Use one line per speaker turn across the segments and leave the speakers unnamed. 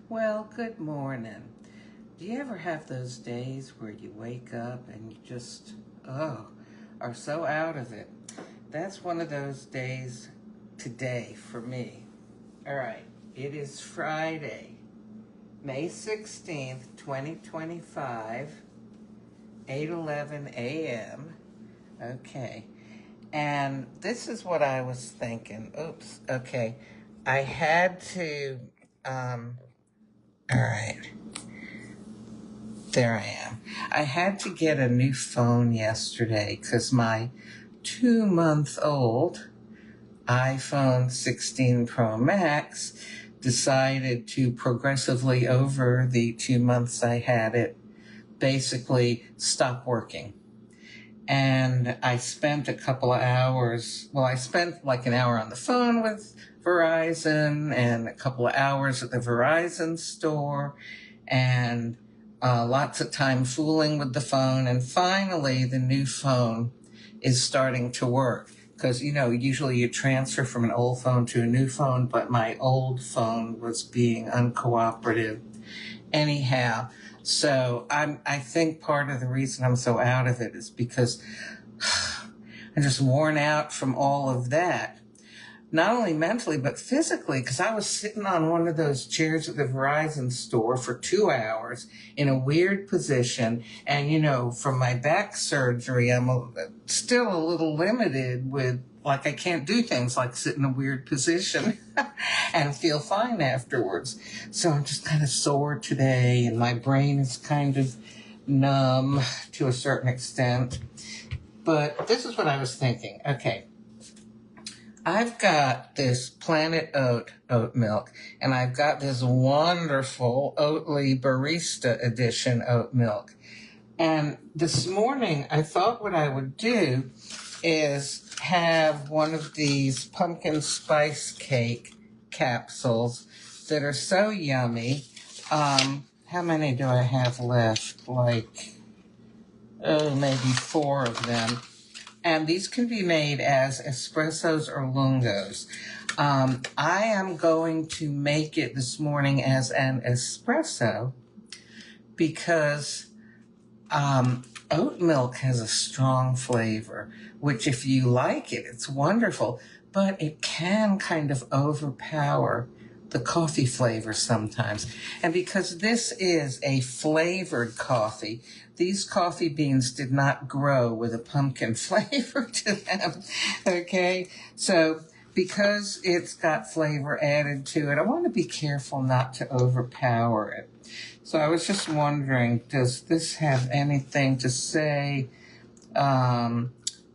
Well, good morning. Do you ever have those days where you wake up and you just, are so out of it? That's one of those days today for me. All right, it is Friday, May 16th, 2025, 8:11 a.m. Okay, and this is what I was thinking. Oops, okay. I had to, all right. There I am. I had to get a new phone yesterday because my 2-month-old iPhone 16 Pro Max decided to progressively over the 2 months I had it basically stop working. And I spent a couple of hours, I spent like an hour on the phone with Verizon and a couple of hours at the Verizon store and lots of time fooling with the phone. And finally, the new phone is starting to work. Because, usually you transfer from an old phone to a new phone, but my old phone was being uncooperative. Anyhow, so I think part of the reason I'm so out of it is because I'm just worn out from all of that. Not only mentally, but physically, because I was sitting on one of those chairs at the Verizon store for 2 hours in a weird position. And, from my back surgery, I'm still a little limited with, I can't do things like sit in a weird position and feel fine afterwards. So I'm just kind of sore today, and my brain is kind of numb to a certain extent. But this is what I was thinking. Okay. I've got this Planet oat milk, and I've got this wonderful Oatly Barista Edition oat milk. And this morning, I thought what I would do is have one of these pumpkin spice cake capsules that are so yummy. How many do I have left? Maybe 4 of them. And these can be made as espressos or lungos. I am going to make it this morning as an espresso because oat milk has a strong flavor, which if you like it, it's wonderful, but it can kind of overpower the coffee flavor sometimes. And because this is a flavored coffee, these coffee beans did not grow with a pumpkin flavor to them, okay? So because it's got flavor added to it, I want to be careful not to overpower it. So I was just wondering, does this have anything to say?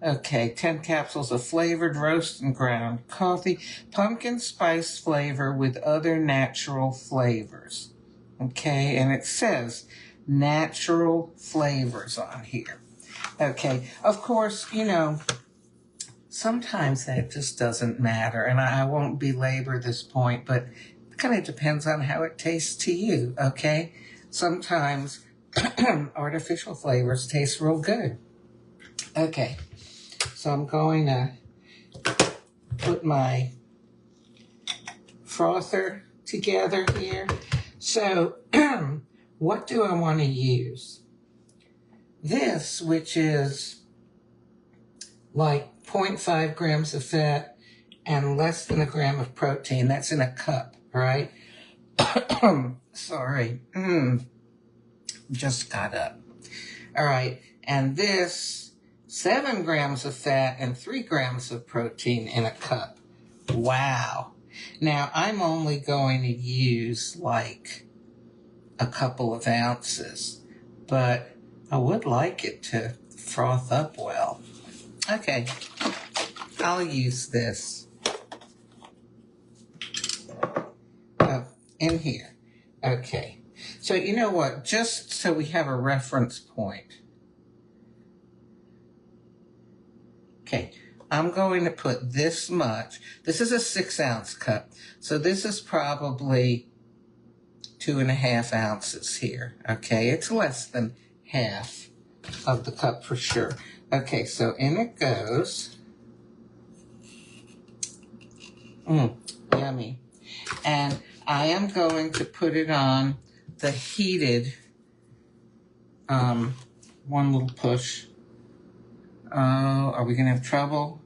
Okay, 10 capsules of flavored roast and ground coffee, pumpkin spice flavor with other natural flavors. Okay, and it says natural flavors on here. Okay, of course, sometimes that just doesn't matter, and I won't belabor this point, but it kind of depends on how it tastes to you, okay? Sometimes artificial flavors taste real good. Okay. So I'm going to put my frother together here. So what do I want to use? This, which is like 0.5 grams of fat and less than a gram of protein. That's in a cup, right? Sorry. Just got up. All right. And this, 7 grams of fat and 3 grams of protein in a cup. Wow. Now, I'm only going to use like a couple of ounces, but I would like it to froth up well. Okay, I'll use this in here. Okay, so you know what? Just so we have a reference point. Okay, I'm going to put this much. This is a 6-ounce cup. So this is probably 2.5 ounces here. Okay, it's less than half of the cup for sure. Okay, so in it goes. Yummy. And I am going to put it on the heated, one little push. Oh, are we going to have trouble?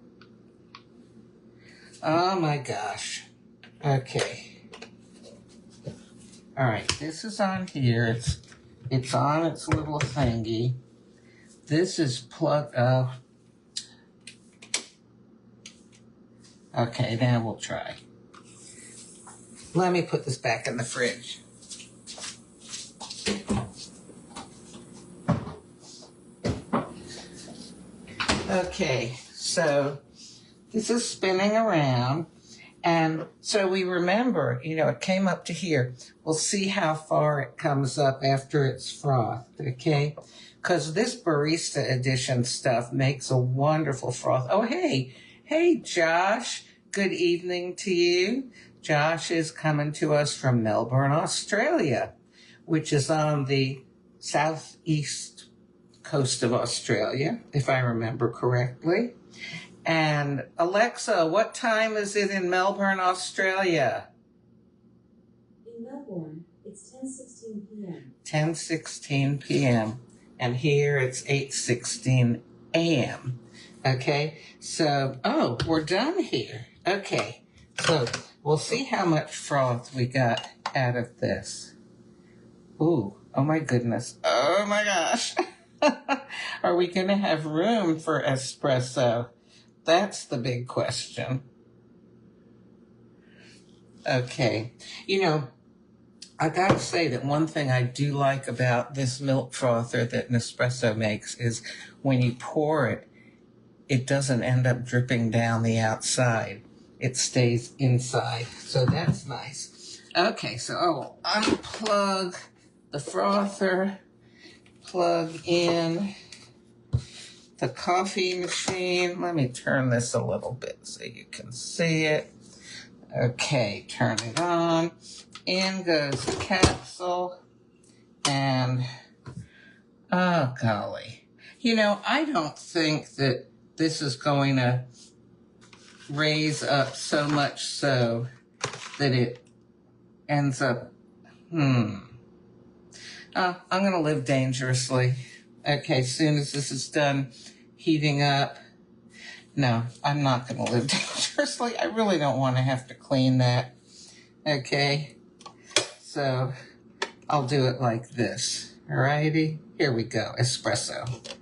Oh my gosh. Okay. All right, this is on here. It's on its little thingy. This is plugged up. Okay, now we'll try. Let me put this back in the fridge. Okay, so this is spinning around. And so we remember, it came up to here. We'll see how far it comes up after it's frothed, okay? Because this Barista Edition stuff makes a wonderful froth. Oh, hey, Josh. Good evening to you. Josh is coming to us from Melbourne, Australia, which is on the southeast coast of Australia, if I remember correctly. And Alexa, what time is it in Melbourne, Australia?
In Melbourne, it's 10:16 p.m.
10:16 p.m. And here it's 8:16 a.m. Okay, so, we're done here. Okay, so we'll see how much froth we got out of this. Ooh, oh my goodness. Oh my gosh. Are we going to have room for espresso? That's the big question. Okay. I got to say that one thing I do like about this milk frother that Nespresso makes is when you pour it, it doesn't end up dripping down the outside. It stays inside. So that's nice. Okay, so I will unplug the frother, plug in the coffee machine. Let me turn this a little bit so you can see it. Okay, turn it on. In goes the capsule. And, oh golly. I don't think that this is going to raise up so much so that it ends up, I'm going to live dangerously. Okay, as soon as this is done heating up. No, I'm not going to live dangerously. I really don't want to have to clean that. Okay, so I'll do it like this. Alrighty, here we go, espresso.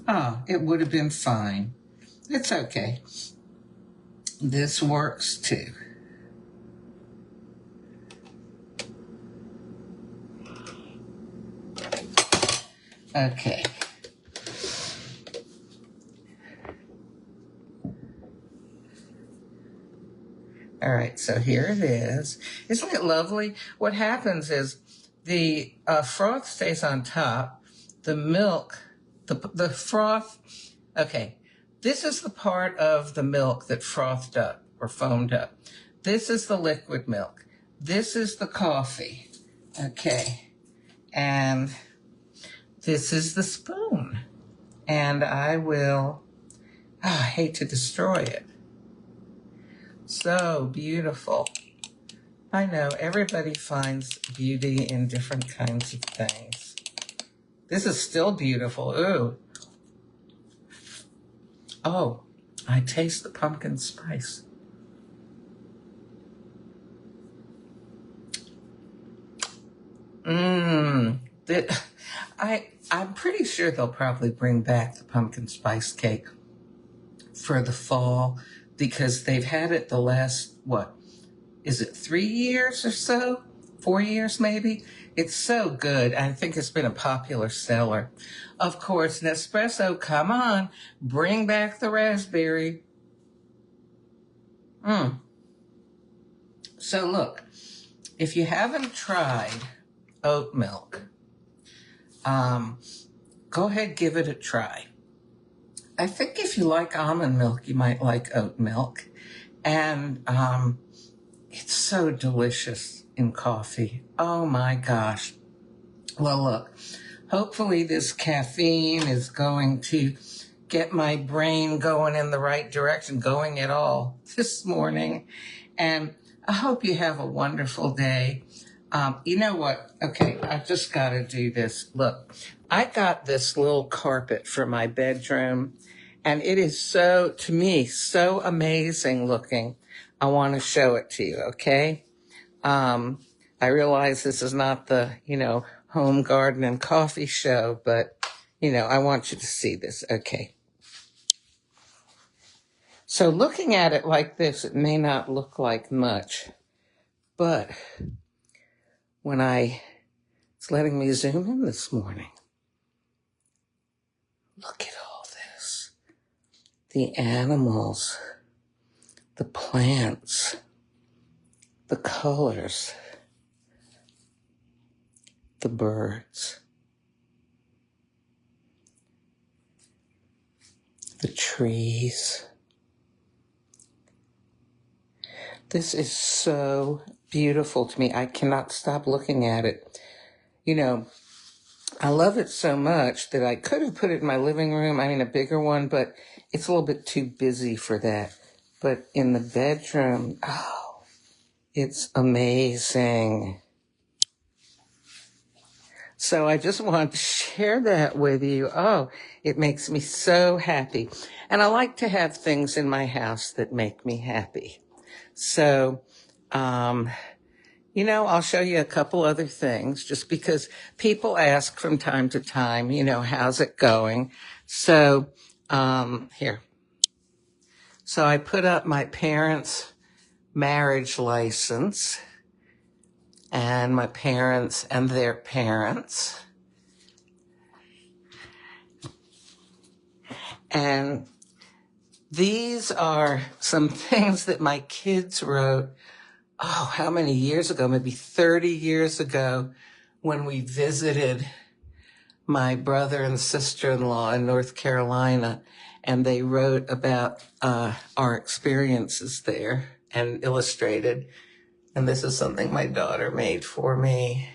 Oh, it would have been fine. It's okay. This works too. Okay. All right, so here it is. Isn't it lovely? What happens is the froth stays on top. The milk, the froth, okay, this is the part of the milk that frothed up or foamed up. This is the liquid milk. This is the coffee, okay, and this is the spoon. And I hate to destroy it. So beautiful. I know everybody finds beauty in different kinds of things. This is still beautiful. Ooh. Oh, I taste the pumpkin spice. I'm pretty sure they'll probably bring back the pumpkin spice cake for the fall because they've had it the last, is it 3 years or so? 4 years maybe? It's so good. I think it's been a popular seller. Of course, Nespresso, come on, bring back the raspberry. So look, if you haven't tried oat milk, go ahead, give it a try. I think if you like almond milk, you might like oat milk. And it's so delicious. in coffee. Oh my gosh. Well, look, hopefully this caffeine is going to get my brain going in the right direction, going at all this morning. And I hope you have a wonderful day. You know what? Okay, I just got to do this. Look, I got this little carpet for my bedroom, and it is so, to me, so amazing looking. I want to show it to you, okay? I realize this is not the, home garden and coffee show, but, I want you to see this. Okay. So looking at it like this, it may not look like much, but when it's letting me zoom in this morning, look at all this. The animals, the plants, the colors, the birds, the trees. This is so beautiful to me. I cannot stop looking at it. I love it so much that I could have put it in my living room. I mean, a bigger one, but it's a little bit too busy for that. But in the bedroom, oh, it's amazing. So I just wanted to share that with you. Oh, it makes me so happy. And I like to have things in my house that make me happy. So, I'll show you a couple other things just because people ask from time to time, how's it going? So, here. So I put up my parents' marriage license and my parents and their parents. And these are some things that my kids wrote, how many years ago? Maybe 30 years ago when we visited my brother and sister-in-law in North Carolina, and they wrote about our experiences there and illustrated. And this is something my daughter made for me.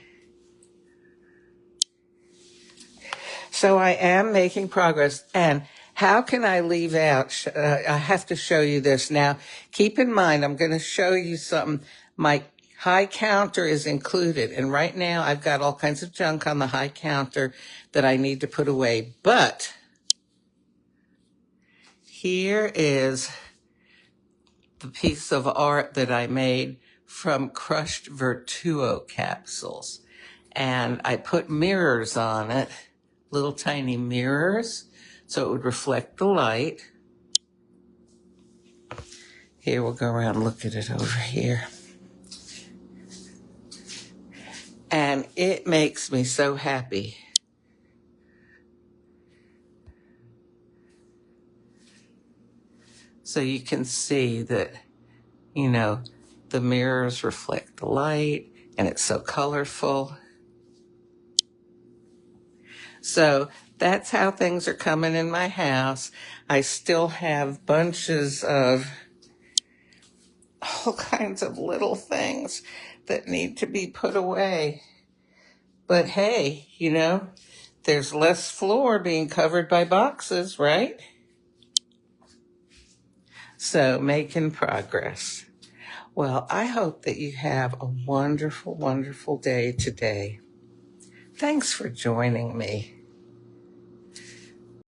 So I am making progress. And how can I leave out? I have to show you this. Now, keep in mind, I'm going to show you something. My high counter is included. And right now, I've got all kinds of junk on the high counter that I need to put away. But here is the piece of art that I made from crushed Vertuo capsules. And I put mirrors on it, little tiny mirrors, so it would reflect the light. Here, we'll go around and look at it over here. And it makes me so happy. So you can see that, the mirrors reflect the light, and it's so colorful. So that's how things are coming in my house. I still have bunches of all kinds of little things that need to be put away. But hey, there's less floor being covered by boxes, right? So making progress. Well, I hope that you have a wonderful, wonderful day today. Thanks for joining me.